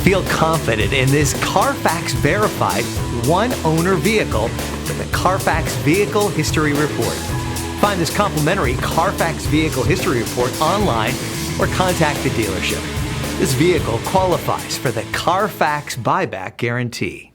Feel confident in this Carfax verified one-owner vehicle with the Carfax Vehicle History Report. Find this complimentary Carfax Vehicle History Report online or contact the dealership. This vehicle qualifies for the Carfax Buyback Guarantee.